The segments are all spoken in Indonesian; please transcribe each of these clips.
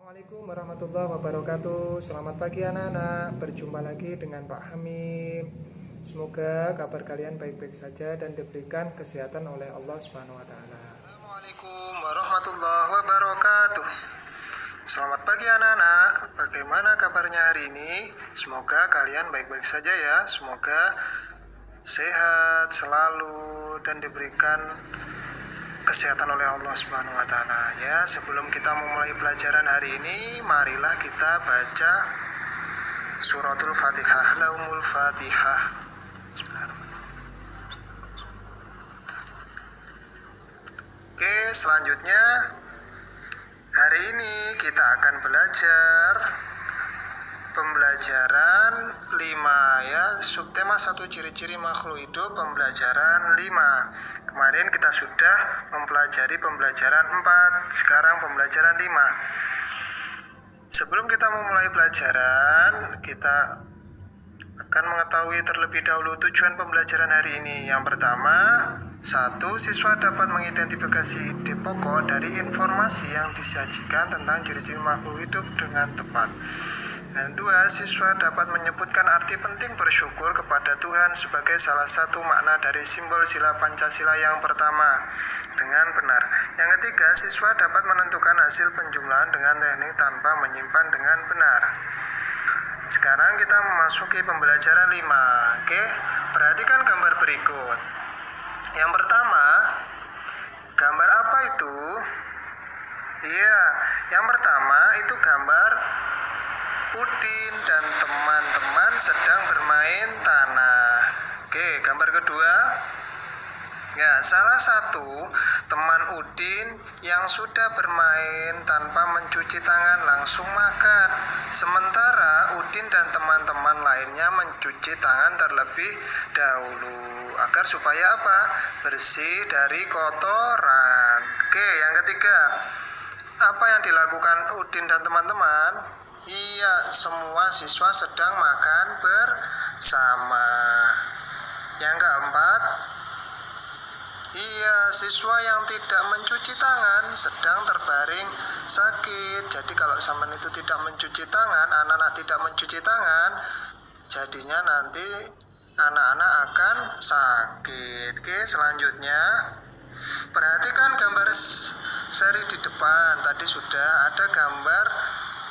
Assalamualaikum warahmatullahi wabarakatuh. Selamat pagi anak-anak. Berjumpa lagi dengan Pak Hamim. Semoga kabar kalian baik-baik saja dan diberikan kesehatan oleh Allah Subhanahu wa taala. Assalamualaikum warahmatullahi wabarakatuh. Selamat pagi anak-anak. Bagaimana kabarnya hari ini? Semoga kalian baik-baik saja ya. Semoga sehat selalu dan diberikan kesehatan oleh Allah Subhanahu wa taala. Ya, sebelum kita memulai pelajaran hari ini, marilah kita baca suratul Fatihah, Laumul Fatihah. Oke, selanjutnya hari ini kita akan belajar pembelajaran 5 ya, subtema 1 ciri-ciri makhluk hidup, pembelajaran 5. Kemarin kita sudah mempelajari pembelajaran 4, sekarang pembelajaran 5. Sebelum kita memulai pelajaran, kita akan mengetahui terlebih dahulu tujuan pembelajaran hari ini. Yang pertama, 1. Siswa dapat mengidentifikasi ide pokok dari informasi yang disajikan tentang ciri-ciri makhluk hidup dengan tepat. Dan 2. Siswa dapat menyebutkan arti penting bersyukur kepada Tuhan sebagai salah satu makna dari simbol sila Pancasila yang pertama dengan benar. Yang ketiga, siswa dapat menentukan hasil penjumlahan dengan teknik tanpa menyimpan dengan benar. Sekarang kita memasuki pembelajaran 5. Oke, perhatikan gambar berikut. Yang pertama, gambar apa itu? Iya, yang pertama itu gambar Udin dan teman-teman sedang bermain tanah. Oke, gambar kedua. Ya, salah satu teman Udin yang sudah bermain tanpa mencuci tangan langsung makan. Sementara Udin dan teman-teman lainnya mencuci tangan terlebih dahulu. Agar supaya apa? Bersih dari kotoran. Oke, yang ketiga. Apa yang dilakukan Udin dan teman-teman? Iya, semua siswa sedang makan bersama. Yang keempat, iya, siswa yang tidak mencuci tangan sedang terbaring sakit. Jadi kalau zaman itu tidak mencuci tangan, anak-anak tidak mencuci tangan, jadinya nanti anak-anak akan sakit. Oke, selanjutnya perhatikan gambar seri di depan. Tadi sudah ada gambar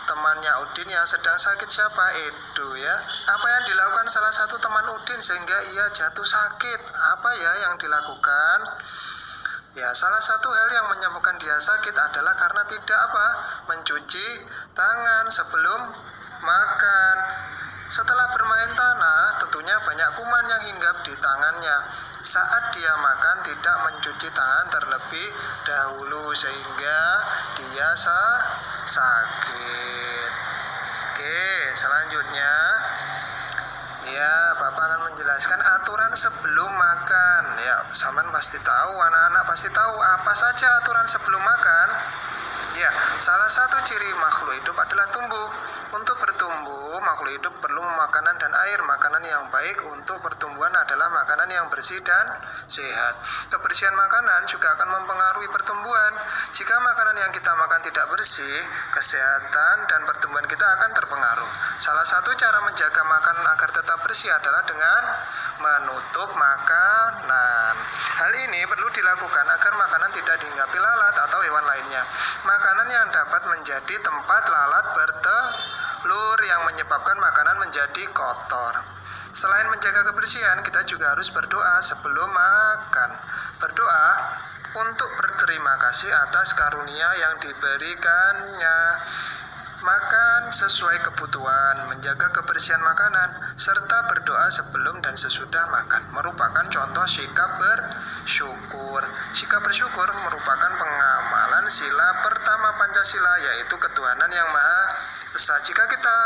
temannya Udin yang sedang sakit, siapa? Edo ya. Apa yang dilakukan salah satu teman Udin sehingga ia jatuh sakit? Apa ya yang dilakukan? Ya, salah satu hal yang menyebabkan dia sakit adalah karena tidak mencuci tangan sebelum makan. Setelah bermain tanah, tentunya banyak kuman yang hinggap di tangannya. Saat dia makan tidak mencuci tangan terlebih dahulu sehingga dia sakit. Oke, selanjutnya ya, Bapak akan menjelaskan aturan sebelum makan. Ya, sampean pasti tahu, anak-anak pasti tahu apa saja aturan sebelum makan. Ya, salah satu ciri makhluk hidup adalah tumbuh. Untuk bertumbuh, makhluk hidup perlu makanan dan air. Makanan yang baik untuk pertumbuhan adalah makanan yang bersih dan sehat. Kebersihan makanan juga akan mempengaruhi pertumbuhan. Jika makanan yang kita makan tidak bersih, kesehatan dan pertumbuhan kita akan terpengaruh. Salah satu cara menjaga makanan agar tetap bersih adalah dengan menutup makanan. Hal ini perlu dilakukan agar makanan tidak dihinggapi lalat atau hewan lainnya. Makanan yang dapat menjadi tempat lalat bertelur yang menyebabkan makanan menjadi kotor. Selain menjaga kebersihan, kita juga harus berdoa sebelum makan. Berdoa untuk berterima kasih atas karunia yang diberikannya. Makan sesuai kebutuhan, menjaga kebersihan makanan, serta berdoa sebelum dan sesudah makan merupakan contoh sikap bersyukur. Sikap bersyukur merupakan pengamalan sila pertama Pancasila, yaitu ketuhanan yang Maha Esa. Jika kita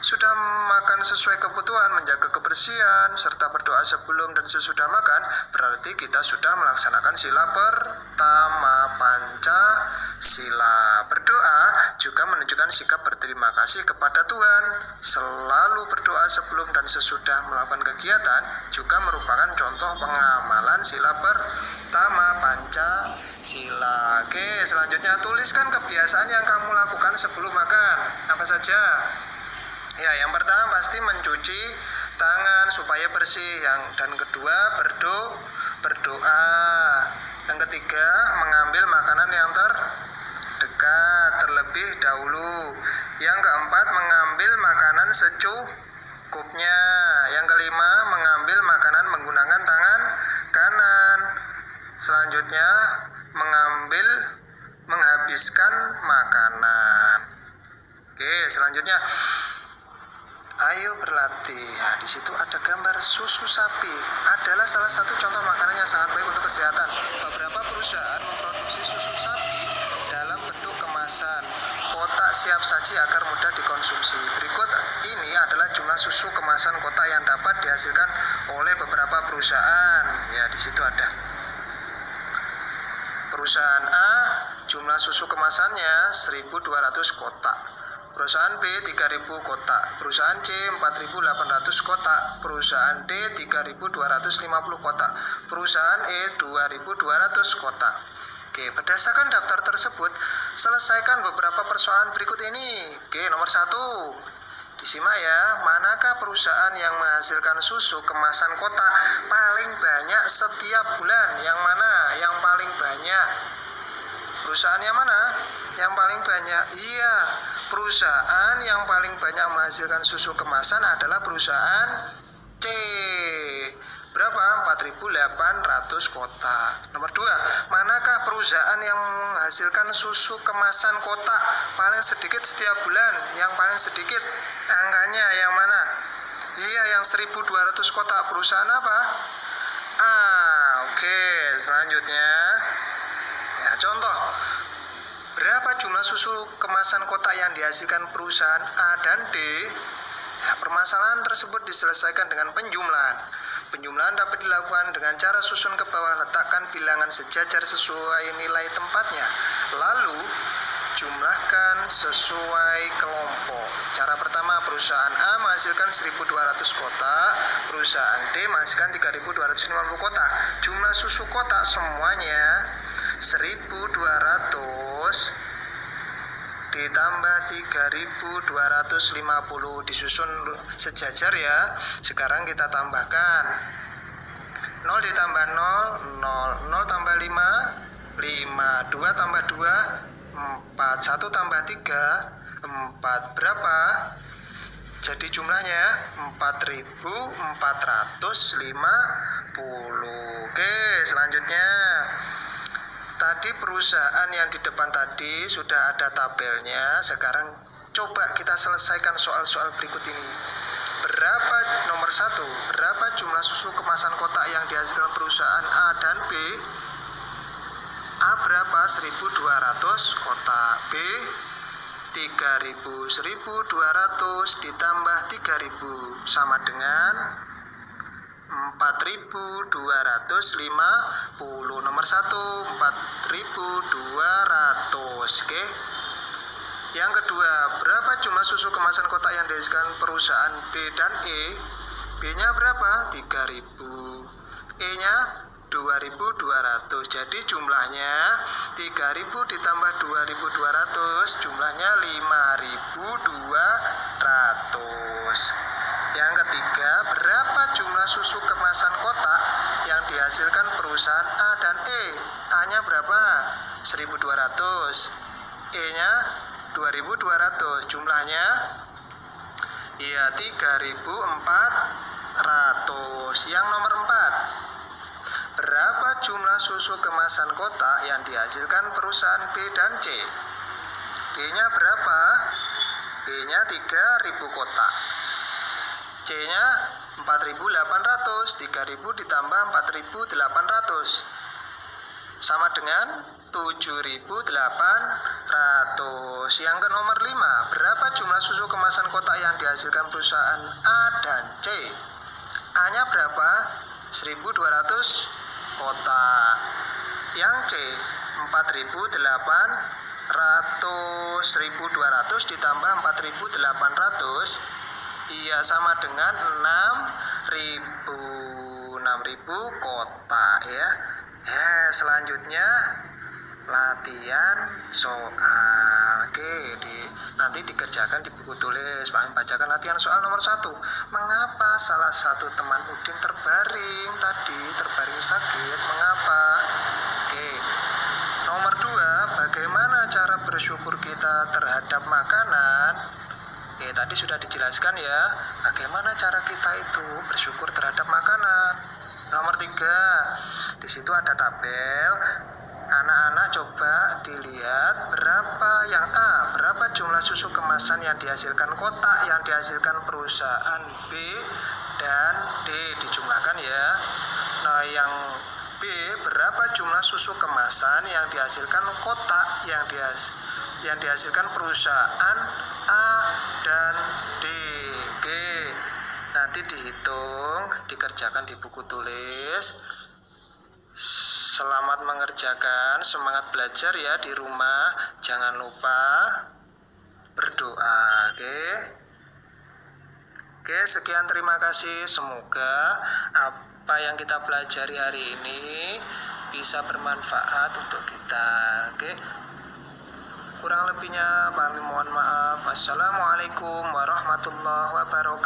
sudah makan sesuai kebutuhan, menjaga kebersihan, serta berdoa sebelum dan sesudah makan, berarti kita sudah melaksanakan sila pertama Pancasila. Berdoa juga menunjukkan sikap berterima kasih kepada Tuhan. Selalu berdoa sebelum dan sesudah melakukan kegiatan juga merupakan contoh pengamalan sila pertama pertama Pancasila. Oke, selanjutnya tuliskan kebiasaan yang kamu lakukan sebelum makan. Apa saja? Ya, yang pertama pasti mencuci tangan supaya bersih. Dan kedua berdoa. Yang ketiga mengambil makanan yang terdekat terlebih dahulu. Yang keempat mengambil makanan secukupnya. Yang kelima mengambil makanan menggunakan tangan kanan. Selanjutnya menghabiskan makanan. Oke, selanjutnya ayo berlatih. Nah, di situ ada gambar susu sapi. Adalah salah satu contoh makanan yang sangat baik untuk kesehatan. Beberapa perusahaan memproduksi susu sapi dalam bentuk kemasan kotak siap saji agar mudah dikonsumsi. Berikut ini adalah jumlah susu kemasan kotak yang dapat dihasilkan oleh beberapa perusahaan. Ya, di situ ada. Perusahaan A, jumlah susu kemasannya 1.200 kotak. Perusahaan B 3.000 kotak, perusahaan C 4.800 kotak, perusahaan D 3.250 kotak, perusahaan E 2.200 kotak. Oke, berdasarkan daftar tersebut, selesaikan beberapa persoalan berikut ini. Oke, nomor 1. Disimak ya, manakah perusahaan yang menghasilkan susu kemasan kotak paling banyak setiap bulan? Yang mana yang paling banyak? Perusahaan yang mana? Yang paling banyak? Iya, perusahaan yang paling banyak menghasilkan susu kemasan adalah perusahaan C. Berapa? 4.800 kotak. Nomor 2, manakah perusahaan yang menghasilkan susu kemasan kotak paling sedikit setiap bulan? Yang paling sedikit angkanya yang mana? Iya, yang 1.200 kotak. Perusahaan apa? Oke, selanjutnya ya, contoh. Berapa jumlah susu kemasan kotak yang dihasilkan perusahaan A dan D? Ya, permasalahan tersebut diselesaikan dengan penjumlahan. Penjumlahan dapat dilakukan dengan cara susun ke bawah, letakkan bilangan sejajar sesuai nilai tempatnya. Lalu, jumlahkan sesuai kelompok. Cara pertama, perusahaan A menghasilkan 1.200 kotak, perusahaan D menghasilkan 3.250 kotak. Jumlah susu kotak semuanya 1.200 ditambah 3.250, disusun sejajar ya. Sekarang kita tambahkan 0 ditambah 0, 0, 0 tambah 5, 5, 2 tambah 2, 4, 1 tambah 3, 4, berapa? Jadi jumlahnya 4.450. Oke, selanjutnya tadi perusahaan yang di depan tadi sudah ada tabelnya. Sekarang coba kita selesaikan soal-soal berikut ini. Berapa, nomor 1, berapa jumlah susu kemasan kotak yang dihasilkan perusahaan A dan B? A berapa? 1.200 kotak. B 3.000. 1.200 ditambah 3.000 sama dengan 4.250. Nomor 1, 4.200. Oke. Yang kedua, berapa jumlah susu kemasan kotak yang dihasilkan perusahaan B dan E? B-nya berapa? 3.000. E-nya 2.200. Jadi jumlahnya 3.000 ditambah 2.200, jumlahnya 5.200. Yang ketiga, berapa jumlah susu kemasan kotak yang dihasilkan perusahaan A dan E? A-nya berapa? 1.200. E-nya 2.200. Jumlahnya ya 3.400. Yang nomor 4, berapa jumlah susu kemasan kotak yang dihasilkan perusahaan B dan C? B-nya berapa? B-nya 3.000 kotak. C-nya 4.800. 3.000 ditambah 4.800 sama dengan 7.800. Yang ke nomor 5, berapa jumlah susu kemasan kotak yang dihasilkan perusahaan A dan C? A-nya berapa? 1.200 kotak. Yang C 4.800. 1.200 ditambah 4.800 iya sama dengan 6.000 kotak ya. Selanjutnya latihan soal. Nanti dikerjakan di buku tulis. Pak bacakan latihan soal nomor 1. Mengapa salah satu teman Udin terbaring sakit? Mengapa? Nomor 2, bagaimana cara bersyukur kita terhadap makanan? Tadi sudah dijelaskan ya, bagaimana cara kita itu bersyukur terhadap makanan. Nomor 3, di situ ada tabel. Anak-anak coba dilihat berapa jumlah susu kemasan yang dihasilkan kotak yang dihasilkan perusahaan B dan D, dijumlahkan ya. Nah, yang B, berapa jumlah susu kemasan yang dihasilkan kotak yang dihasilkan perusahaan A dan D. Nanti dihitung, dikerjakan di buku tulis. Selamat mengerjakan, semangat belajar ya di rumah. Jangan lupa berdoa. Sekian, terima kasih. Semoga apa yang kita pelajari hari ini bisa bermanfaat untuk kita. Kurang lebihnya kami mohon maaf. Assalamualaikum warahmatullahi wabarakatuh.